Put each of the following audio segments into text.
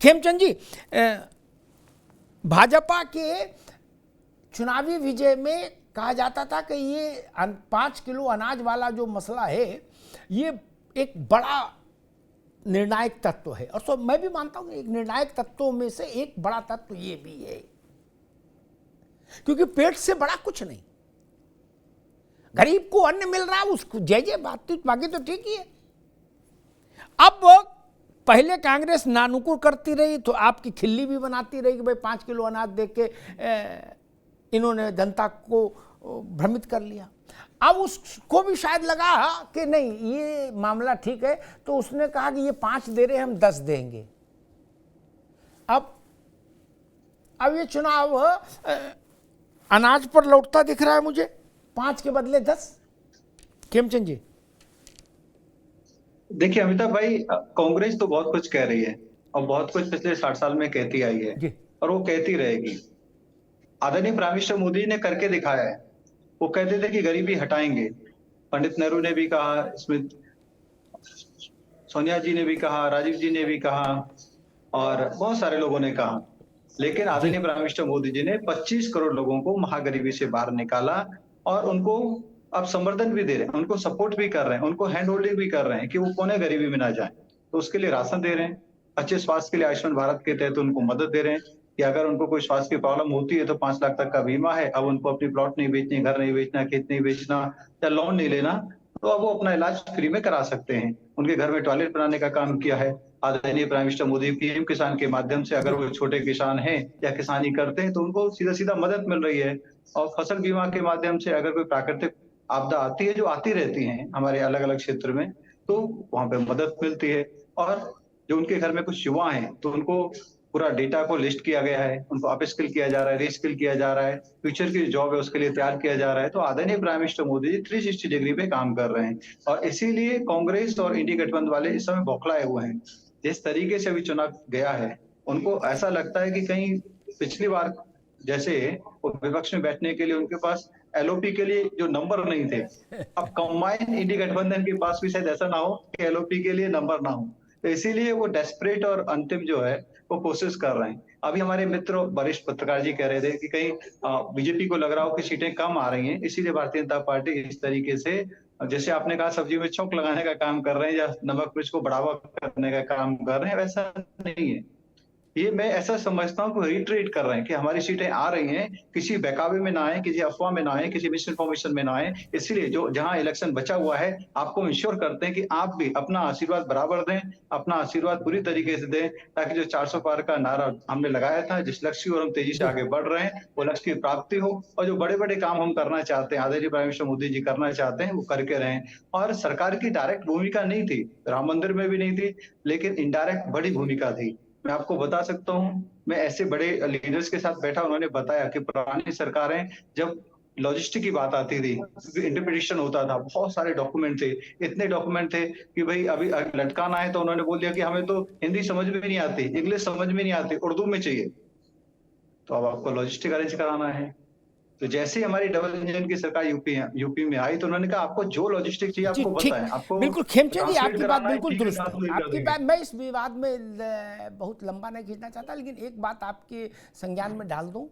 खेमचंद जी, भाजपा के चुनावी विजय में कहा जाता था कि ये 5 किलो अनाज वाला जो मसला है ये एक बड़ा निर्णायक तत्व है, और सो मैं भी मानता हूं कि एक निर्णायक तत्वों में से एक बड़ा तत्व ये भी है, क्योंकि पेट से बड़ा कुछ नहीं। गरीब को अन्न मिल रहा है, उसको जय जय बात, बाकी तो ठीक ही है। अब पहले कांग्रेस नानुकुर करती रही तो आपकी खिल्ली भी बनाती रही कि भाई 5 किलो अनाज देख के इन्होंने जनता को भ्रमित कर लिया। अब उसको भी शायद लगा कि नहीं ये मामला ठीक है, तो उसने कहा कि ये 5 दे रहे हम 10 देंगे। अब ये चुनाव अनाज पर लौटता दिख रहा है मुझे, 5 के बदले 10। खेमचंद जी, देखिए अमिताभ भाई, कांग्रेस तो बहुत कुछ कह रही है और बहुत कुछ पिछले 60 साल में कहती आई है और वो कहती रहेगी। आदरणीय प्राइम मिनिस्टर मोदी ने करके दिखाया है। वो कहते थे कि गरीबी हटाएंगे, पंडित नेहरू ने भी कहा, स्मिथ सोनिया जी ने भी कहा, राजीव जी ने भी कहा और बहुत सारे लोगों ने कहा, लेकिन आदरणीय प्राइम मिनिस्टर मोदी जी ने 25 करोड़ लोगों को महागरीबी से बाहर निकाला और उनको अब संवर्धन भी दे रहे हैं, उनको सपोर्ट भी कर रहे हैं, उनको हैंड होल्डिंग भी कर रहे हैं कि वो कोने गरीबी में ना जाए। तो उसके लिए राशन दे रहे हैं, अच्छे स्वास्थ्य के लिए आयुष्मान भारत के तहत उनको मदद दे रहे हैं कि अगर उनको कोई स्वास्थ्य की प्रॉब्लम होती है तो 5 लाख तक का बीमा है। अब उनको अपनी प्लॉट नहीं बेचनी, घर नहीं बेचना, खेत नहीं बेचना या लोन नहीं लेना, तो अब वो अपना इलाज फ्री में करा सकते हैं। उनके घर में टॉयलेट बनाने का काम किया है आदरणीय प्राइम मिनिस्टर मोदी। पीएम किसान के माध्यम से अगर वो छोटे किसान हैं या किसानी करते हैं तो उनको सीधा सीधा मदद मिल रही है। और फसल बीमा के माध्यम से अगर कोई प्राकृतिक आपदा आती है, जो आती रहती है हमारे अलग अलग क्षेत्र में, तो वहां पे मदद मिलती है। और जो उनके घर में कुछ युवा हैं तो उनको पूरा डेटा को लिस्ट किया गया है, उनको अपस्किल किया जा रहा है, रीस्किल किया जा रहा है, फ्यूचर की जॉब है उसके लिए तैयार किया जा रहा है। तो आदरणीय prime minister Modi ji 360 degree पे काम कर रहे हैं और इसीलिए कांग्रेस और इंडी गठबंधन वाले इस समय बौखलाए हुए हैं। जिस तरीके से अभी चुनाव गया है, उनको ऐसा लगता है कि कहीं पिछली बार जैसे वो विपक्ष में बैठने के लिए उनके पास एलओपी के लिए जो नंबर नहीं थे, अब कंबाइंड इंडी गठबंधन के पास भी शायद ऐसा ना हो कि एलओपी के लिए नंबर ना हो। तो इसीलिए वो डेस्परेट और अंतिम जो है वो कोशिश कर रहे हैं। अभी हमारे मित्र वरिष्ठ पत्रकार जी कह रहे थे कि कहीं बीजेपी को लग रहा हो कि सीटें कम आ रही हैं, इसीलिए भारतीय जनता पार्टी इस तरीके से, जैसे आपने कहा, सब्जी में छौंक लगाने का काम कर रहे हैं या नमक मिर्च को बढ़ावा करने का काम कर रहे हैं, वैसा नहीं है। ये मैं ऐसा समझता हूँ कि रिट्रेट कर रहे हैं कि हमारी सीटें आ रही हैं, किसी बहकावे में ना आए, किसी अफवाह में ना आए, किसी मिस इन्फॉर्मेशन में ना आए। इसलिए जो जहां इलेक्शन बचा हुआ है, आपको इंश्योर करते हैं कि आप भी अपना आशीर्वाद बराबर दें, अपना आशीर्वाद पूरी तरीके से दें, ताकि जो 400 पार का नारा हमने लगाया था, जिस लक्ष्य की ओर हम तेजी से आगे बढ़ रहे हैं, वो लक्ष्य की प्राप्ति हो। और जो बड़े बड़े काम हम करना चाहते हैं, आदरणीय प्राइम मिनिस्टर मोदी जी करना चाहते हैं, वो करके रहें। और सरकार की डायरेक्ट भूमिका नहीं थी, राम मंदिर में भी नहीं थी, लेकिन इनडायरेक्ट बड़ी भूमिका थी। मैं आपको बता सकता हूं, मैं ऐसे बड़े लीडर्स के साथ बैठा, उन्होंने बताया कि पुरानी सरकारें जब लॉजिस्टिक की बात आती थी, इंटरप्रिटेशन होता था, बहुत सारे डॉक्यूमेंट थे, इतने डॉक्यूमेंट थे कि भाई अभी लटकाना है तो उन्होंने बोल दिया कि हमें तो हिंदी समझ में नहीं आती, इंग्लिश समझ में नहीं आती, उर्दू में चाहिए। तो अब आपको लॉजिस्टिक अरेंज कराना है। तो जैसे ही हमारी डबल इंजन की सरकार यूपी में आई तो उन्होंने कहा आपको जो लॉजिस्टिक चाहिए आपको बताएं, आपको बिल्कुल खेमचंद जी, आपकी बात कराना है, बिल्कुल ठीक है, दुरुस्त है। ट्रांसलेट कर आपकी देंगे। बात, मैं इस विवाद में बहुत लंबा नहीं खींचना चाहता, लेकिन एक बात आपके संज्ञान में डाल दूं।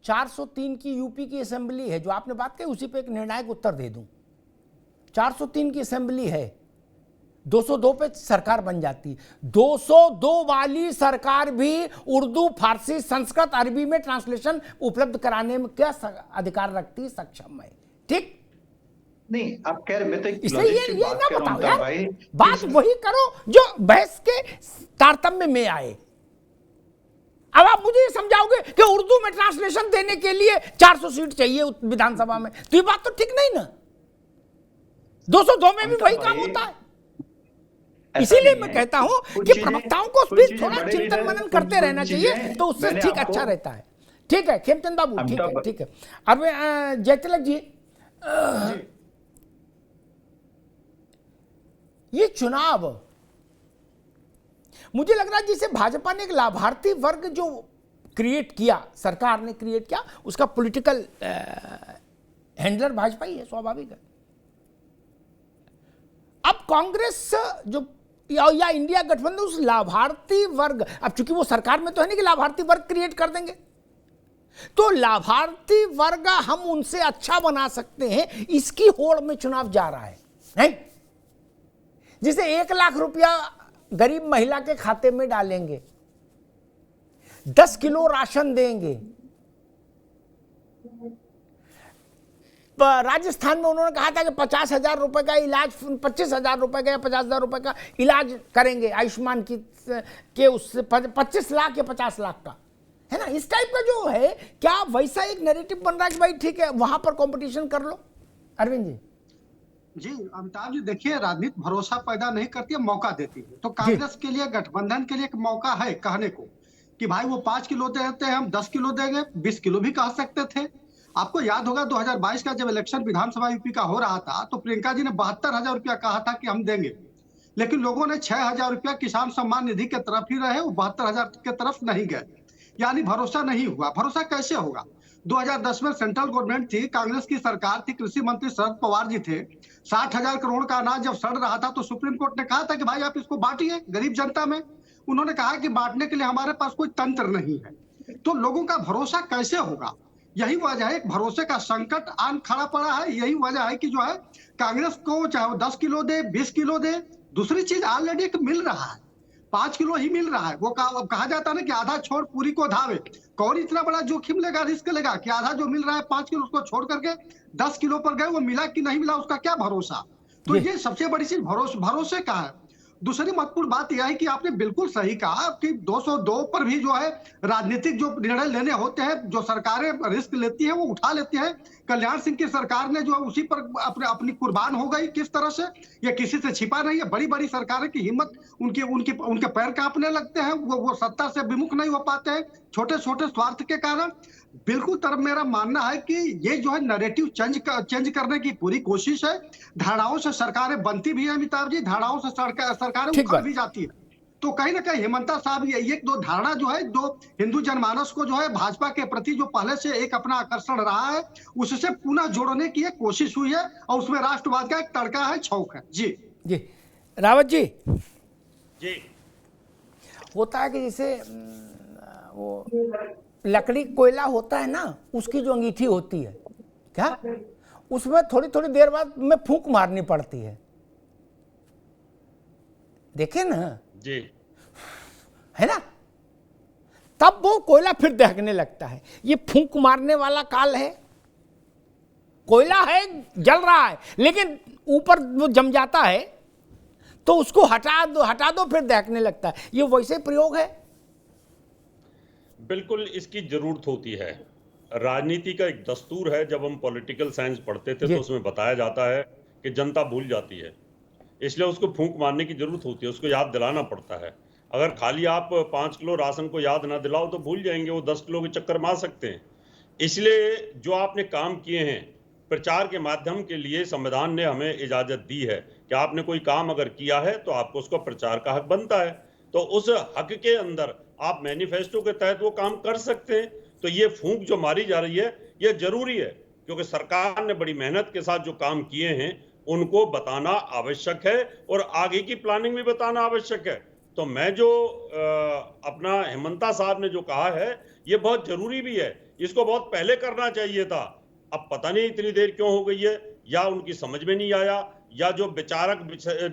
403 की यूपी की असेंबली है, जो आपने बात कही उसी पे एक निर्णायक उत्तर दे दूं। 403 की असेंबली है, 202 पे सरकार बन जाती। 202 वाली सरकार भी उर्दू, फारसी, संस्कृत, अरबी में ट्रांसलेशन उपलब्ध कराने में क्या अधिकार रखती, सक्षम है। ठीक नहीं, आप कह रहे थे, इसलिए ये ना बताओ यार, बात वही करो जो बहस के तारतम्य में आए। अब आप मुझे समझाओगे कि उर्दू में ट्रांसलेशन देने के लिए 400 सीट चाहिए विधानसभा में, तो ये बात तो ठीक नहीं ना। 202 में भी वही काम होता है। इसीलिए मैं कहता हूं कि प्रवक्ताओं को भी थोड़ा चिंतन मनन करते रहना चाहिए, तो उससे ठीक अच्छा रहता है। ठीक है खेमचंद बाबू, ठीक है, ठीक है। अब जयतिलक जी, ये चुनाव मुझे लग रहा है जिसे भाजपा ने एक लाभार्थी वर्ग जो क्रिएट किया, सरकार ने क्रिएट किया, उसका पॉलिटिकल हैंडलर भाजपा ही है, स्वाभाविक है। अब कांग्रेस जो या इंडिया गठबंधन उस लाभार्थी वर्ग, अब चूंकि वो सरकार में तो है नहीं कि लाभार्थी वर्ग क्रिएट कर देंगे, तो लाभार्थी वर्ग हम उनसे अच्छा बना सकते हैं, इसकी होड़ में चुनाव जा रहा है नहीं? जिसे 1 लाख रुपया गरीब महिला के खाते में डालेंगे, 10 किलो राशन देंगे। राजस्थान में उन्होंने कहा था कि 50,000 रुपए का इलाज, 25,000 रुपए का या 50,000 रुपए का इलाज करेंगे आयुष्मान की के उससे 25 लाख या 50 लाख का, है ना? इस टाइप का जो है, क्या वैसा एक नैरेटिव बन रहा है कि भाई ठीक है वहां पर कंपटीशन कर लो? अरविंद जी। जी अमिताभ जी, देखिए राजनीति भरोसा पैदा नहीं करती है, मौका देती है। तो कांग्रेस के लिए, गठबंधन के लिए एक मौका है कहने को कि भाई वो 5 किलो देते हैं, हम 10 किलो देंगे, 20 किलो भी कह सकते थे। आपको याद होगा 2022 का जब इलेक्शन विधानसभा यूपी का हो रहा था तो प्रियंका जी ने 72,000 रुपया कहा था कि हम देंगे, लेकिन लोगों ने 6,000 रुपया किसान सम्मान निधि के तरफ ही रहे, वो 72,000 के तरफ नहीं गए। यानी भरोसा नहीं हुआ। भरोसा कैसे होगा? 2010 में सेंट्रल गवर्नमेंट थी, कांग्रेस की सरकार थी, कृषि मंत्री शरद पवार जी थे। 60,000 करोड़ का अनाज जब सड़ रहा था तो सुप्रीम कोर्ट ने कहा था कि भाई आप इसको बांटिए गरीब जनता में। उन्होंने कहा कि बांटने के लिए हमारे पास कोई तंत्र नहीं है। तो लोगों का भरोसा कैसे होगा? यही वजह है, एक भरोसे का संकट आन खड़ा पड़ा है। यही वजह है कि जो है कांग्रेस को चाहे वो 10 किलो दे, 20 किलो दे, दूसरी चीज ऑलरेडी एक मिल रहा है, 5 किलो ही मिल रहा है। वो कहा जाता है ना कि आधा छोड़ पूरी को धावे। कौन इतना बड़ा जोखिम लेगा, रिस्क लेगा कि आधा जो मिल रहा है 5 किलो उसको छोड़ करके 10 किलो पर गए, वो मिला कि नहीं मिला उसका क्या भरोसा? तो ये सबसे बड़ी चीज भरोसे का है। दूसरी महत्वपूर्ण बात यह है कि आपने बिल्कुल सही कहा कि 202 पर भी जो है राजनीतिक जो निर्णय लेने होते हैं, जो सरकारें रिस्क लेती है वो उठा लेती है। कल्याण सिंह की सरकार ने जो है उसी पर अपनी कुर्बान हो गई। किस तरह से? ये किसी से छिपा नहीं है। बड़ी बड़ी सरकारें की हिम्मत, उनके पैर कांपने लगते हैं, वो सत्ता से विमुख नहीं हो पाते हैं छोटे छोटे स्वार्थ के कारण। बिल्कुल तरफ मेरा मानना है कि ये जो है नैरेटिव चेंज करने की पूरी कोशिश है। धारणाओं से सरकारें बनती भी है अमिताभ जी, धारणाओं से सरकारें उखड़ भी जाती है। तो कहीं ना कहीं हेमंता साहब ये एक दो धारणा जो है, जो हिंदू जनमानस को जो है भाजपा के प्रति जो पहले से एक अपना आकर्षण रहा है, उससे पुनः जोड़ने की एक कोशिश हुई है और उसमें राष्ट्रवाद का एक तड़का है, छौक है। जी जी रावत जी। जी होता है कि जैसे वो लकड़ी कोयला होता है ना, उसकी जो अंगीठी होती है क्या, उसमें थोड़ी थोड़ी देर बाद में फूंक मारनी पड़ती है, देखे ना जी, है ना? तब वो कोयला फिर दहकने लगता है। ये फूंक मारने वाला काल है। कोयला है, जल रहा है, लेकिन ऊपर वो जम जाता है तो उसको हटा दो फिर दहकने लगता है। ये वैसे प्रयोग है। बिल्कुल इसकी जरूरत होती है। राजनीति का एक दस्तूर है, जब हम पॉलिटिकल साइंस पढ़ते थे तो उसमें बताया जाता है कि जनता भूल जाती है, इसलिए उसको फूंक मारने की जरूरत होती है, उसको याद दिलाना पड़ता है। अगर खाली आप 5 किलो राशन को याद ना दिलाओ तो भूल जाएंगे, वो 10 किलो के चक्कर में आ सकते हैं। इसलिए जो आपने काम किए हैं प्रचार के माध्यम के लिए, संविधान ने हमें इजाजत दी है कि आपने कोई काम अगर किया है तो आपको उसका प्रचार का हक बनता है। तो उस हक के अंदर आप मैनिफेस्टो के तहत वो काम कर सकते हैं। तो ये फूंक जो मारी जा रही है ये जरूरी है, क्योंकि सरकार ने बड़ी मेहनत के साथ जो काम किए हैं उनको बताना आवश्यक है और आगे की प्लानिंग भी बताना आवश्यक है। तो मैं जो अपना हेमंता साहब ने जो कहा है ये बहुत जरूरी भी है, इसको बहुत पहले करना चाहिए था। अब पता नहीं इतनी देर क्यों हो गई है, या उनकी समझ में नहीं आया, या जो विचारक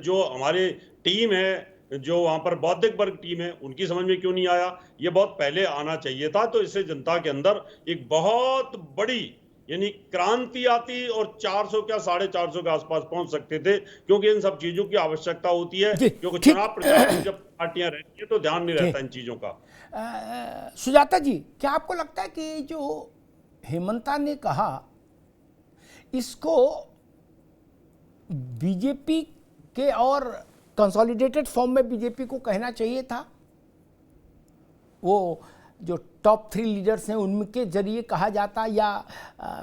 जो हमारे टीम है, जो वहां पर बौद्धिक वर्ग टीम है, उनकी समझ में क्यों नहीं आया। ये बहुत पहले आना चाहिए था। तो इससे जनता के अंदर एक बहुत बड़ी यानी क्रांति आती और 400 क्या 450 के आसपास पहुंच सकते थे, क्योंकि इन सब चीजों की आवश्यकता होती है, क्योंकि चुनाव प्रचार में जब पार्टियां रहती है तो ध्यान नहीं रहता इन चीजों का। सुजाता जी, क्या आपको लगता है कि जो हेमंता ने कहा इसको बीजेपी के और कंसोलिडेटेड फॉर्म में बीजेपी को कहना चाहिए था? वो जो टॉप 3 लीडर्स हैं उनके जरिए कहा जाता या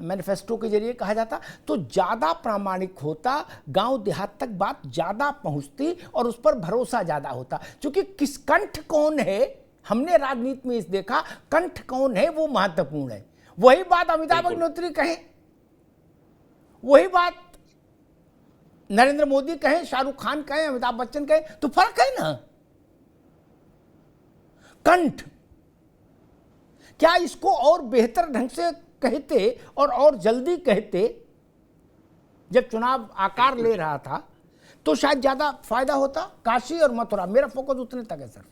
मैनिफेस्टो के जरिए कहा जाता तो ज़्यादा प्रामाणिक होता, गांव देहात तक बात ज़्यादा पहुंचती और उस पर भरोसा ज़्यादा होता। क्योंकि किस कंठ कौन है, हमने राजनीति में इस देखा, कंठ कौन है वो महत्वपूर्ण है। वही बात अमिताभ अग्निहोत्री कहें, वही बात नरेंद्र मोदी कहें, शाहरुख खान कहें, अमिताभ बच्चन कहें, तो फर्क है ना। कंठ, क्या इसको और बेहतर ढंग से कहते और जल्दी कहते, जब चुनाव आकार ले रहा था तो शायद ज्यादा फायदा होता। काशी और मथुरा, मेरा फोकस उतने तक है सर।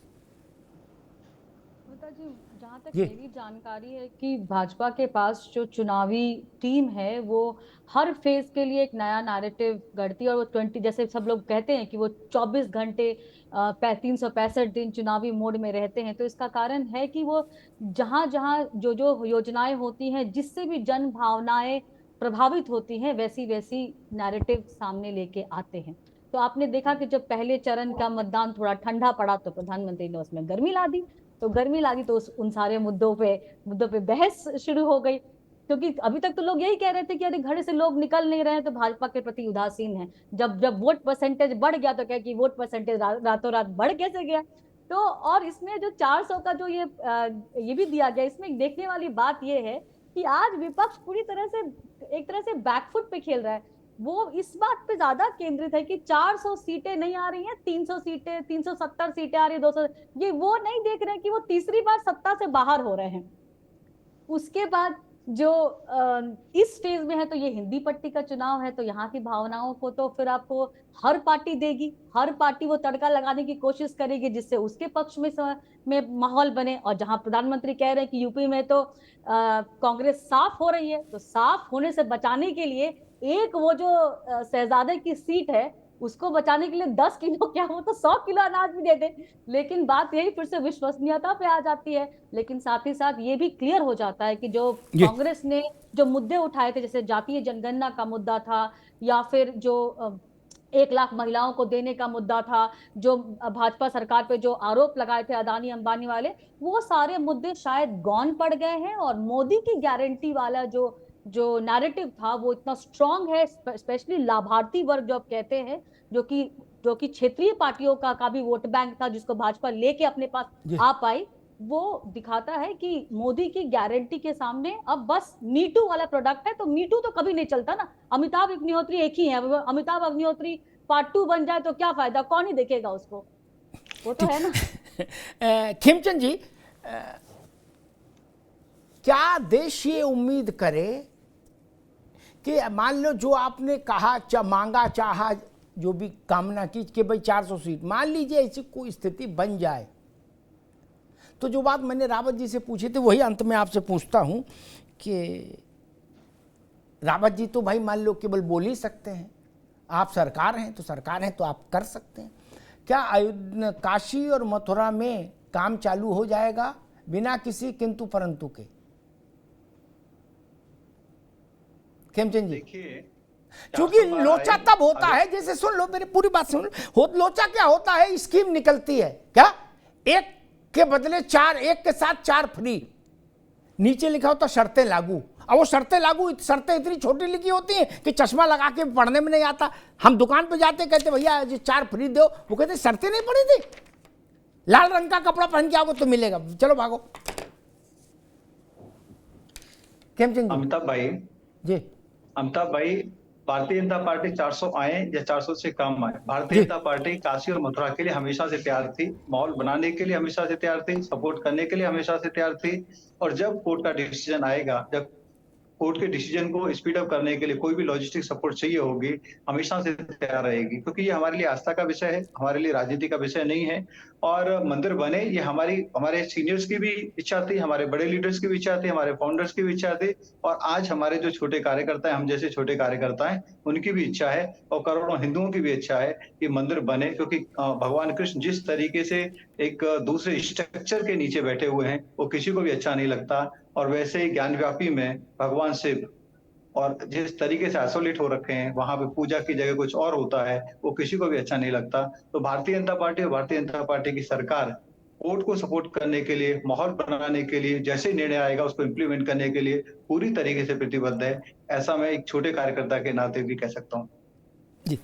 जी, जहाँ तक मेरी जानकारी है कि भाजपा के पास जो चुनावी टीम है वो हर फेज के लिए एक नया नैरेटिव गढ़ती है, और वो 20, जैसे सब लोग कहते हैं कि वो 24 घंटे 365 दिन चुनावी मोड में रहते हैं। तो इसका कारण है कि वो जहाँ जहाँ जो जो योजनाएं होती हैं, जिससे भी जन भावनाएं प्रभावित होती हैं, वैसी वैसी नैरेटिव सामने लेके आते हैं। तो आपने देखा कि जब पहले चरण का मतदान थोड़ा ठंडा पड़ा तो प्रधानमंत्री ने उसमें गर्मी ला दी, तो उन सारे मुद्दों पे बहस शुरू हो गई। क्योंकि अभी तक तो लोग यही कह रहे थे कि अरे घर से लोग निकल नहीं रहे हैं तो भाजपा के प्रति उदासीन है। जब वोट परसेंटेज बढ़ गया तो क्या कि वोट परसेंटेज रातों रात बढ़ कैसे गया। तो और इसमें जो 400 का जो ये भी दिया गया, इसमें देखने वाली बात ये है कि आज विपक्ष पूरी तरह से एक तरह से बैकफुट पे खेल रहा है। वो इस बात पे ज्यादा केंद्रित है कि 400 सीटें नहीं आ रही हैं, 300 सीटें, 370 सीटें आ रही है, 200, ये वो नहीं देख रहे हैं कि वो तीसरी बार सत्ता से बाहर हो रहे हैं। उसके बाद जो इस फेज में है तो ये हिंदी पट्टी का चुनाव है, तो यहाँ की भावनाओं को तो फिर आपको हर पार्टी देगी, हर पार्टी वो तड़का लगाने की कोशिश करेगी जिससे उसके पक्ष में माहौल बने। और जहां प्रधानमंत्री कह रहे हैं कि यूपी में तो कांग्रेस साफ हो रही है, तो साफ होने से बचाने के लिए एक वो जो शहजादे की सीट है उसको बचाने के लिए 10 किलो क्या हो तो 100 किलो अनाज भी दे दे। लेकिन बात यही फिर से विश्वसनीयता पे आ जाती है। लेकिन साथ ही साथ ये भी क्लियर हो जाता है कि जो कांग्रेस ने जो मुद्दे उठाए थे, जैसे जातीय जनगणना का मुद्दा था, या फिर जो 1 लाख महिलाओं को देने का मुद्दा था, जो भाजपा सरकार पे जो आरोप लगाए थे अदानी अंबानी वाले, वो सारे मुद्दे शायद गौन पड़ गए हैं। और मोदी की गारंटी वाला जो नैरेटिव था वो इतना स्ट्रांग है, स्पेशली लाभार्थी वर्ग जो आप कहते हैं, जो कि क्षेत्रीय पार्टियों का भी वोट बैंक था जिसको भाजपा लेके अपने पास आ पाई, वो दिखाता है कि मोदी की गारंटी के सामने अब बस मीटू वाला प्रोडक्ट है। तो मीटू तो कभी नहीं चलता ना, अमिताभ अग्निहोत्री एक ही है, अमिताभ अग्निहोत्री पार्ट 2 बन जाए तो क्या फायदा, कौन ही देखेगा उसको, वो तो है ना। खेमचंद जी, क्या देश ये उम्मीद करे कि मान लो जो आपने कहा, मांगा चाहा, जो भी कामना की कि भाई 400 सीट, मान लीजिए ऐसी कोई स्थिति बन जाए, तो जो बात मैंने रावत जी से पूछी थी वही अंत में आपसे पूछता हूं कि रावत जी तो भाई मान लो केवल बोल ही सकते हैं, आप सरकार हैं तो सरकार हैं तो आप कर सकते हैं। क्या काशी और मथुरा में काम चालू हो जाएगा बिना किसी किंतु परंतु के? खेमचंद जी, देखिए, क्योंकि लोचा तब होता है, जैसे सुन लो मेरी पूरी बात सुन लो, लोचा क्या होता है, स्कीम निकलती है क्या, एक के बदले 4, एक के साथ 4 फ्री, नीचे लिखा होता शर्तें लागू। अब वो शर्तें इतनी छोटी लिखी होती हैं कि चश्मा लगा के पढ़ने में नहीं आता। हम दुकान पे जाते कहते भैया 4 फ्री दो, वो कहते शर्तें नहीं पड़ी थी, लाल रंग का कपड़ा पहन के आओगे तो मिलेगा, चलो भागो। खेमचंद जी, अमिताभ भाई, भारतीय जनता पार्टी 400 आए या 400 से कम आए, भारतीय जनता पार्टी काशी और मथुरा के लिए हमेशा से तैयार थी, माहौल बनाने के लिए हमेशा से तैयार थी, सपोर्ट करने के लिए हमेशा से तैयार थी। और जब कोर्ट का डिसीजन आएगा, जब कोर्ट के डिसीजन को स्पीड अप करने के लिए कोई भी लॉजिस्टिक सपोर्ट चाहिए होगी, हमेशा से तैयार रहेगी, क्योंकि ये हमारे लिए आस्था का विषय है, हमारे लिए राजनीति का विषय नहीं है। और मंदिर बने, ये हमारे सीनियर्स की भी इच्छा थी, हमारे बड़े लीडर्स की भी इच्छा थी, हमारे फाउंडर्स की भी इच्छा थी, और आज हमारे जो छोटे कार्यकर्ता हैं, हम जैसे छोटे कार्यकर्ता हैं, उनकी भी इच्छा है, और करोड़ों हिंदुओं की भी इच्छा है कि मंदिर बने। क्योंकि भगवान कृष्ण जिस तरीके से एक दूसरे स्ट्रक्चर के नीचे बैठे हुए हैं, वो किसी को भी अच्छा नहीं लगता। और वैसे ही ज्ञानव्यापी में भगवान शिव और जिस तरीके से आइसोलेट हो रखे हैं, वहां पे पूजा की जगह कुछ और होता है, वो किसी को भी अच्छा नहीं लगता। तो भारतीय जनता पार्टी और भारतीय जनता पार्टी की सरकार कोर्ट को सपोर्ट करने के लिए, माहौल बनाने के लिए, जैसे निर्णय आएगा उसको इम्प्लीमेंट करने के लिए पूरी तरीके से प्रतिबद्ध है। ऐसा मैं एक छोटे कार्यकर्ता के नाते भी कह सकता हूँ। जी।